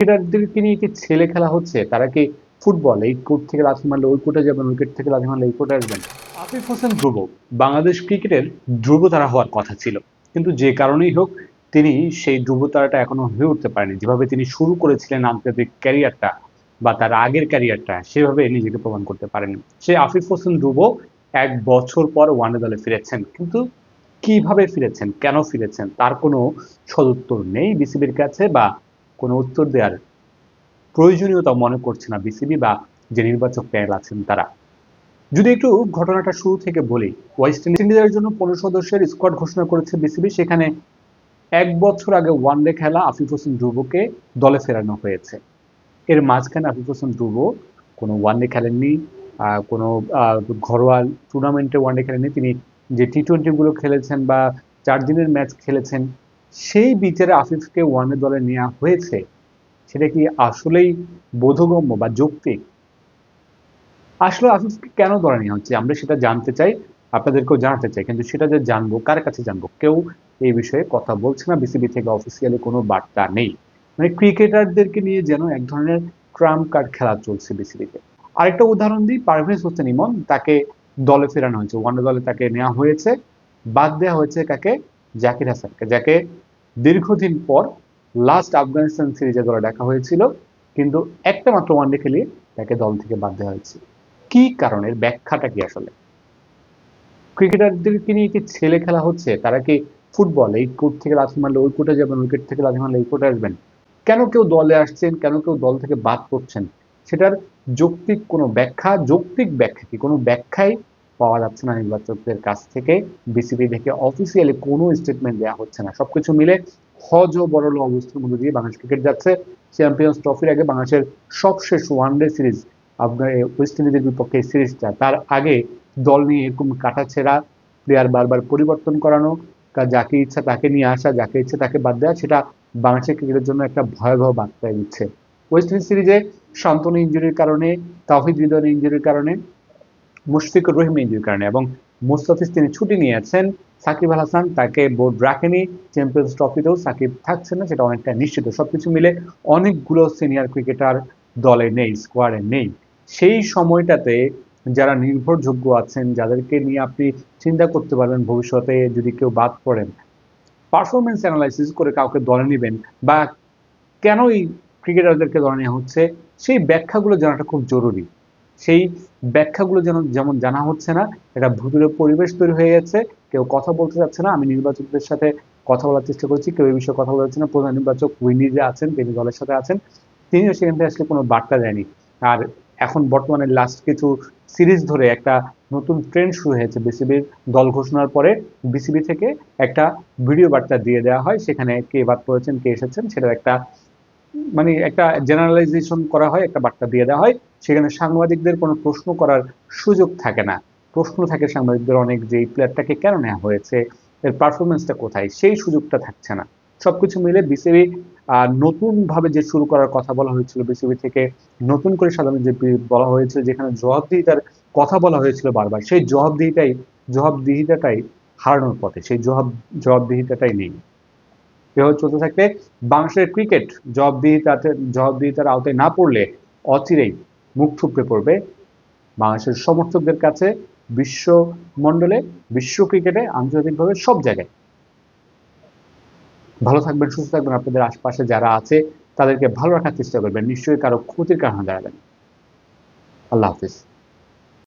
ক্রিকেটারদেরকে নিয়ে কি ছেলে খেলা হচ্ছে? তারা কি ফুটবল এই কোর্ট থেকে লাথি মারলে ওই কোর্টে যাবেন, উইকেট থেকে লাথি মারলে এই কোর্টে আসবেন? আফিফ হোসেন ধ্রুব বাংলাদেশ ক্রিকেটের ধ্রুবতারা হওয়ার কথা ছিল, কিন্তু যে কারণেই হোক তিনি সেই ধ্রুবতারাটা এখনো হয়ে উঠতে পারেনি। যেভাবে তিনি শুরু করেছিলেন আন্তর্জাতিক ক্যারিয়ারটা বা তার আগের ক্যারিয়ারটা, সেভাবে নিজেকে প্রমাণ করতে পারেনি। সে আফিফ হোসেন ধ্রুব 1 বছর পর ওয়ানডে দলে ফিরেছেন, কিন্তু কিভাবে ফিরেছেন, কেন ফিরেছেন তার কোনো সদুত্তর নেই বিসিবির কাছে, বা কোনো উত্তর দেওয়ার প্রয়োজনীয়তা মনে করছে না বিসিবি বা যে নির্বাচক প্যানেল আছেন তারা। যদি একটু ঘটনাটা শুরু থেকে বলি, ওয়েস্ট ইন্ডিজের জন্য 15 সদস্যের স্কোয়াড ঘোষণা করেছে বিসিবি। সেখানে 1 বছর আগে ওয়ানডে খেলা আফিফ হোসেন ধ্রুবকে দলে ফেরানো হয়েছে। এর মাঝখানে আফিফ হোসেন ধ্রুব কোনো ওয়ানডে খেলেননি, কোনো ঘরোয়া টুর্নামেন্টে ওয়ানডে খেলেননি। তিনি যে টি-20 গুলো খেলেছেন বা 4 দিনের ম্যাচ খেলেছেন, সেই বিচারে আফিফকে ওয়ানডে দলে নেওয়া হয়েছে, সেটা কি আসলেই বোধগম্য বা যৌক্তিক? আসলে আফিফকে কেন দলে নেওয়া হচ্ছে আমরা সেটা জানতে চাই, আপনাদেরকেও জানাতে চাই, কিন্তু সেটা যে জানবো কার কাছে জানবো, কেউ এই বিষয়ে কথা বলছে না। বিসিবি থেকে অফিসিয়ালি কোনো বার্তা নেই। মানে ক্রিকেটারদেরকে নিয়ে যেন এক ধরনের ট্রাম্প কার্ড খেলা চলছে বিসিবিতে। আরেকটা উদাহরণ দিই, পারভেজ হোসেন ইমন, তাকে দলে ফেরানো হয়েছে, ওয়ানডে দলে তাকে নেওয়া হয়েছে। বাদ দেওয়া হয়েছে কাকে? জাকির হাসানকে, যাকে দীর্ঘদিন পর লাস্ট আফগানিস্তান সিরিজে দলে ডাকা হয়েছিল, কিন্তু একটা মাত্র ওয়ানডে খেলিয়ে তাকে দল থেকে বাদ দেওয়া হয়েছে। কি কারণের ব্যাখ্যাটা কি আসলে? ক্রিকেটারদেরকে নিয়ে কি ছেলে খেলা হচ্ছে? তারা কি ফুটবল এই কোর্ট থেকে লাথি মারলে ওই কোর্টে যাবেন, উইকেট থেকে লাথি মারলে এই কোর্টে আসবেন? কেন কেউ দলে আসছেন, কেন কেউ দল থেকে বাদ পড়ছেন, সেটার যৌক্তিক কোনো ব্যাখ্যা, যৌক্তিক ব্যাখ্যা কি কোনো ব্যাখ্যাই পাওয়া যাচ্ছে না নির্বাচকদের কাছ থেকে। বিসিবি থেকে অফিসিয়ালি কোনো স্টেটমেন্ট দেওয়া হচ্ছে না। সবকিছু মিলে হযবরল অবস্থার মধ্যে দিয়ে বাংলাদেশ ক্রিকেট যাচ্ছে। চ্যাম্পিয়ন্স ট্রফির আগে বাংলাদেশের সবশেষ ওয়ানডে সিরিজ ওয়েস্ট ইন্ডিজের বিপক্ষে সিরিজটা, তার আগে দল নিয়ে এরকম কাটাছেঁড়া, প্লেয়ার বারবার পরিবর্তন করানো, যাকে ইচ্ছা তাকে নিয়ে আসা, যাকে ইচ্ছা তাকে বাদ দেওয়া, সেটা বাংলাদেশের ক্রিকেটের জন্য একটা ভয়াবহ বার্তা দিচ্ছে। ওয়েস্ট ইন্ডিজ সিরিজে শান্তনু ইঞ্জুরির কারণে, তাওহিদ হৃদয়ের ইঞ্জুরির কারণে, মুশফিকুর রহিম ইঞ্জুরির কারণে এবং মুস্তাফিজ তিনি ছুটি নিয়েছেন, সাকিব আল হাসান তাকে বোর্ড রাখেনি, চ্যাম্পিয়ন্স ট্রফিতেও সাকিব থাকছে না, সেটা অনেকটা নিশ্চিত। সবকিছু মিলে অনেকগুলো সিনিয়র ক্রিকেটার দলে নেই, স্কোয়াডে নেই। সেই সময়টাতে যারা নির্ভরযোগ্য আছেন, যাদেরকে নিয়ে আপনি চিন্তা করতে পারবেন ভবিষ্যতে যদি কেউ বাদ পড়েন, পারফরমেন্স অ্যানালাইসিস করে কাউকে দলে নেবেন বা কেনই ক্রিকেটারদেরকে দলে নেওয়া হচ্ছে, সেই ব্যাখ্যাগুলো জানাটা খুব জরুরি। সেই ব্যাখ্যাগুলো যেমন জানা হচ্ছে না, একটা ভুতুরে পরিবেশ তৈরি হয়ে গেছে, কেউ কথা বলতে চাচ্ছে না। আমি নির্বাচকদের সাথে কথা বলার চেষ্টা করছি, কেউ এই বিষয়ে কথা বলতে চাচ্ছে না। প্রধান নির্বাচক উইনি যে আছেন, তিনি দলের সাথে আছেন, তিনিও সেখান থেকে আসলে কোনো বার্তা দেয়নি। আর এখন বর্তমানে লাস্ট কিছু সিরিজ ধরে একটা নতুন ট্রেন্ড শুরু হয়েছে বিসিবির দল ঘোষণার পরে। বিসিবি থেকে একটা ভিডিও বার্তা দিয়ে দেওয়া হয়, সেখানে কে বাদ পড়েছেন, কে এসেছেন, সেটার একটা মানে একটা জেনারেলাইজেশন করা হয়, একটা বার্তা দিয়ে দেওয়া হয়। সেখানে সাংবাদিকদের কোনো প্রশ্ন করার সুযোগ থাকে না। প্রশ্ন থাকে সাংবাদিকদের অনেক, যে এই প্লেয়ারটাকে কেন নেওয়া হয়েছে, এর পারফরমেন্সটা কোথায়, সেই সুযোগটা থাকছে না। সবকিছু মিলে বিসিবি নতুন ভাবে যে শুরু করার কথা বলা হয়েছিল বিসিবি থেকে, নতুন করে সাধারণ যে বলা হয়েছিল, যেখানে জবাবদিহিতার কথা বলা হয়েছিল বারবার, সেই জবাবদিহিতাটাই হারানোর পথে, সেই জবাবদিহিতাটাই নেই। এভাবে চলতে থাকলে বাংলাদেশের ক্রিকেট জবাবদিহিতার আওতায় না পড়লে অচিরেই মুখ থুবড়ে পড়বে বাংলাদেশের সমর্থকদের কাছে, বিশ্ব মণ্ডলে, বিশ্ব ক্রিকেটে, আন্তর্জাতিকভাবে সব জায়গায়। ভালো থাকবেন, সুস্থ থাকবেন, আপনাদের আশপাশে যারা আছে তাদেরকে ভালো রাখার চেষ্টা করবেন, নিশ্চয়ই কারো ক্ষতির কারণে দাঁড়াবেন। আল্লাহ হাফিজ।